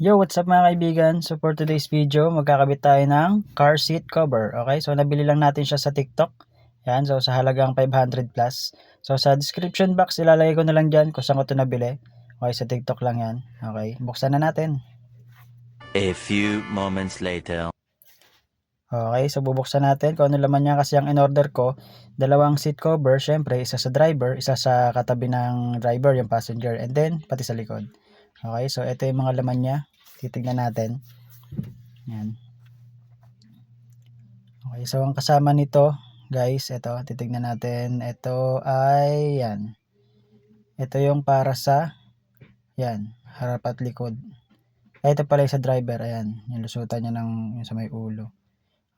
Yo, what's up mga kaibigan? So for today's video, magkakabit tayo ng car seat cover. Okay, so nabili lang natin siya sa TikTok. Yan, so sa halagang 500 plus. So sa description box, ilalagay ko na lang dyan kung saan ko ito nabili. Okay, sa TikTok lang yan. Okay, buksan na natin. A few moments later. Okay, so bubuksan natin kung ano laman niya kasi ang in-order ko, dalawang seat cover, syempre, isa sa driver, isa sa katabi ng driver, yung passenger, and then pati sa likod. Okay, so ito yung mga laman niya. Titignan natin. Yan. Okay, so ang kasama nito, guys, ito, titignan natin. Ito ay, yan. Ito yung para sa, yan, harap at likod. Ay, ito pala yung sa driver, ayan. Yung lusutan niya yung sa may ulo.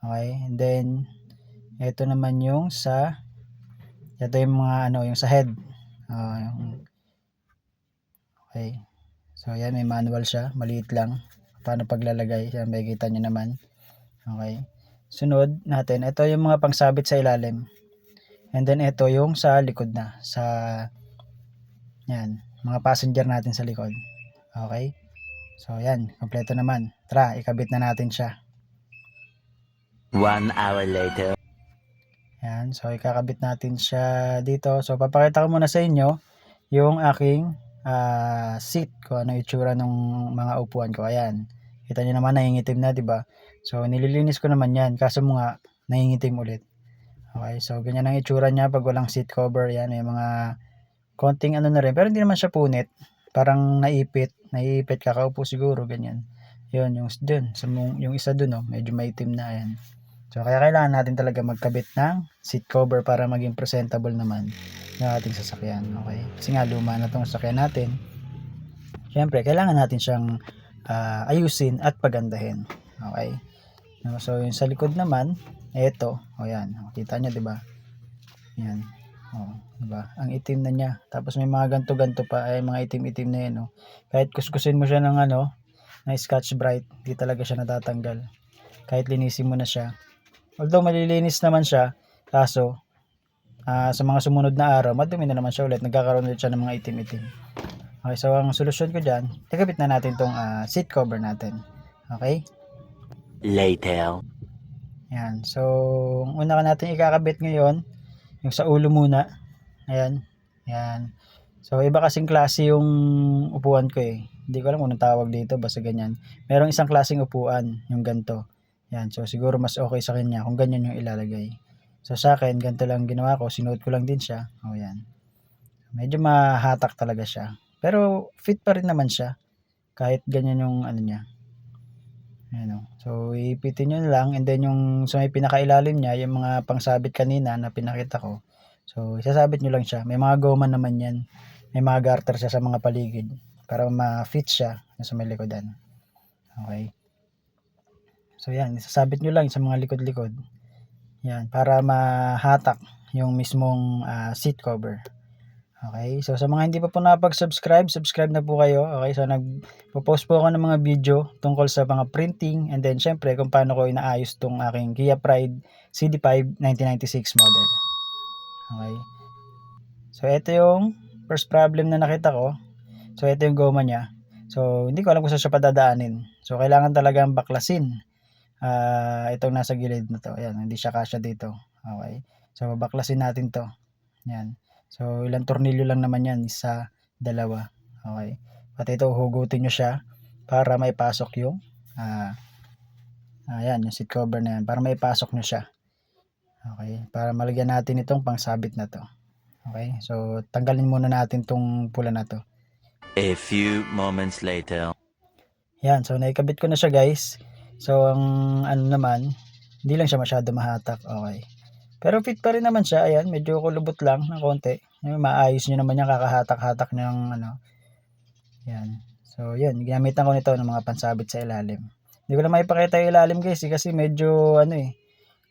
Okay, and then, ito naman yung sa, ito yung mga, yung sa head. Okay. So, yan, may manual siya. Maliit lang. Paano paglalagay. Yan, makikita nyo naman. Okay. Sunod natin, ito yung mga pangsabit sa ilalim. And then ito yung sa likod na, sa yan, mga passenger natin sa likod. Okay? So yan, kompleto naman. Tara, ikabit na natin siya. 1 hour later. Yan, so ikakabit natin siya dito. So papakita ko muna sa inyo yung aking seat, kung ano itsura ng mga upuan ko. Ayan. Kita niyo naman nangingitim na, 'di ba? So nililinis ko naman 'yan, kaso mga nangingitim ulit. Okay, so ganyan ang itsura niya pag walang seat cover. Yan, may mga konting ano na rin, pero hindi naman siya punit. Parang naiipit, kakaupo siguro, ganyan. Yun, yung isa dun, oh, medyo maitim na, ayan. So, kaya kailangan natin talaga magkabit ng seat cover para maging presentable naman yung ating sasakyan, okay? Kasi nga, luma na itong sasakyan natin. Siyempre, kailangan natin siyang ayusin at pagandahin, okay? So, yung sa likod naman, eto, o yan, kita nyo, diba? Yan. Oh, diba? Ang itim na niya. Tapos may mga ganto-ganto pa, ay mga itim-itim na 'yan, oh. Kahit kuskusin mo siya ng na Scotch Brite, di talaga siya natatanggal. Kahit linisin mo na siya. Although malilinis naman siya, kaso sa mga sumunod na araw, madumi na naman siya ulit. Nagkakaroon ulit siya ng mga itim-itim. Okay, so ang solusyon ko diyan, ikabit na natin tong seat cover natin. Okay? Later. Yan. So, una ka natin ikakabit ngayon, yung sa ulo muna. Ayan. Yan. So, iba kasing klase yung upuan ko eh. Hindi ko alam kung anong tawag dito, basta ganyan. Merong isang klaseng upuan, yung ganito. Yan. So, siguro mas okay sa kanya kung ganyan yung ilalagay. So, sa akin, ganito lang ginawa ko. Sinuot ko lang din siya. O, yan. Medyo mahatak talaga siya. Pero, fit pa rin naman siya. Kahit ganyan yung niya. Ayan o. So, ipitin nyo lang. And then, yung sa may pinakailalim niya, yung mga pangsabit kanina na pinakita ko. So, isasabit nyo lang siya. May mga goma naman yan. May mga garter siya sa mga paligid. Para ma-fit siya sa may likodan. Okay. So, yan. Isasabit nyo lang sa mga likod-likod. Yan. Para mahatak yung mismong seat cover. Okay, so sa mga hindi pa po nakapag-subscribe, subscribe na po kayo. Okay, so nagpo-post po ako ng mga video tungkol sa mga printing and then syempre kung paano ko inaayos tong aking Kia Pride CD5 1996 model. Okay. So ito yung first problem na nakita ko. So ito yung goma niya. So hindi ko alam kung saan siya padadaanin. So kailangan talagang baklasin. Itong nasa gilid na to. Ayan, hindi siya kasya dito. Okay. So babaklasin natin to. Yan. So, ilang tornilyo lang naman yan. Isa, dalawa. Okay. Pati ito, hugutin nyo siya para may pasok yung yan, yung seat cover na yan. Para may pasok nyo siya. Okay. Para malagyan natin itong pangsabit na to. Okay. So, tanggalin muna natin tong pula na to. A few moments later. Yan. So, naikabit ko na siya guys. So, ang naman, hindi lang siya masyado mahatak. Okay. Pero fit pa rin naman siya. Ayan, medyo kulubot lang ng konti. Maayos nyo naman yan, kakahatak-hatak ng Yan. So, yan. Ginamitan ko nito ng mga pansabit sa ilalim. Hindi ko na maipakita yung ilalim guys kasi medyo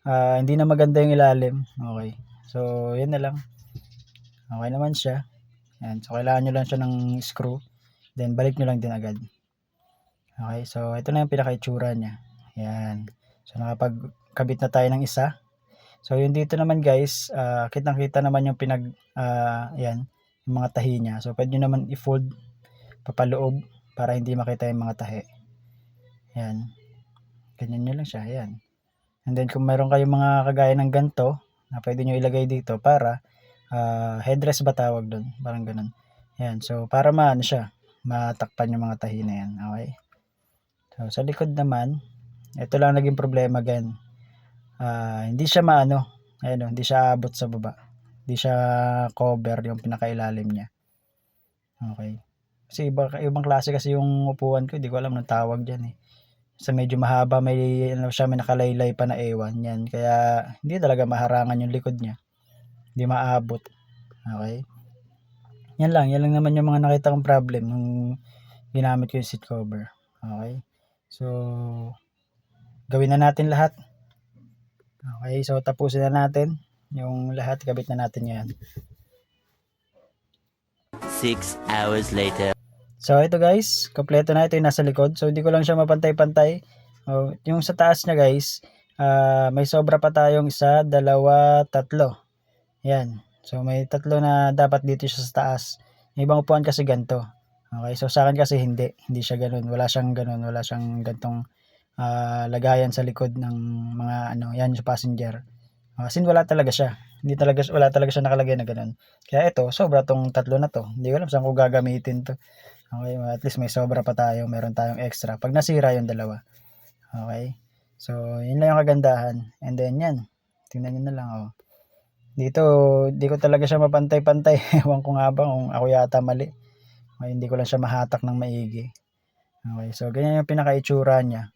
hindi na maganda yung ilalim. Okay. So, yan na lang. Okay naman siya. Yan. So, kailangan nyo lang siya ng screw. Then, balik nyo lang din agad. Okay. So, ito na yung pinaka-itsura niya. Yan. So, nakapagkabit na tayo ng isa. So, yung dito naman guys, kitang-kita naman yung yan, yung mga tahi niya. So, pwede nyo naman i-fold papaloob para hindi makita yung mga tahi. Yan. Ganyan nyo lang siya. Yan. And then kung meron kayong mga kagaya ng ganito na pwede nyo ilagay dito para headrest ba tawag doon? Parang ganun. Yan. So para maano siya, matakpan yung mga tahi na yan. Okay. So sa likod naman, ito lang naging problema again. Hindi siya maano, ayun, hindi siya abot sa baba. Hindi siya cover yung pinakailalim niya. Okay. Kasi ibang klase kasi yung upuan ko, hindi ko alam ng tawag diyan eh. Sa medyo mahaba, may ano siya, may nakalaylay pa na ewan yan. Kaya hindi talaga maharangan yung likod niya. Hindi maabot. Okay. Yan lang naman yung mga nakita kong problem nung ginamit ko yung seat cover. Okay. So gawin na natin lahat. Okay, so tapusin na natin yung lahat, kabit na natin yan. 6 hours later. So ito guys, kompleto na ito yung nasa likod. So hindi ko lang siya mapantay-pantay. Yung sa taas niya guys, may sobra pa tayong 1, 2, 3. Yan. So may 3 na dapat dito siya sa taas. Yung ibang upuan kasi ganito. Okay, so sa akin kasi hindi siya ganoon. Wala siyang ganoon, wala siyang gantong lagayan sa likod ng mga ano, yan yung passenger. Kasi wala talaga siya. Wala talaga siya nakalagay na ganoon. Kaya ito, sobra tong 3 na to. Hindi ko alam saan ko gagamitin to. Okay, at least may sobra pa tayo, meron tayong extra. Pag nasira yung dalawa. Okay? So, yun lang yung kagandahan. And then yan. Tingnan niyo na lang oh. Dito, di ko talaga siya mapantay-pantay. Ewan ko nga ba kung ako yata mali. Okay, hindi ko lang siya mahatak ng maigi. Okay, so ganyan yung pinaka-itsura niya.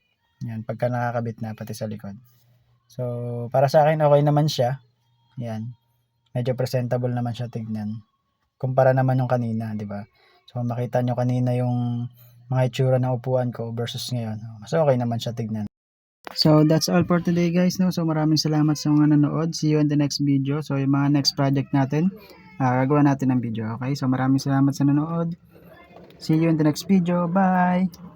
Yan, pagka nakakabit na pati sa likod. So, para sa akin okay naman siya. Yan. Medyo presentable naman siya tignan. Kumpara naman yung kanina, di ba? So, makita nyo kanina yung mga itsura ng upuan ko versus ngayon. Mas okay naman siya tignan. So, that's all for today guys. No? So, maraming salamat sa mga nanood. See you in the next video. So, yung mga next project natin, gagawa natin ng video. Okay? So, maraming salamat sa nanood. See you in the next video. Bye!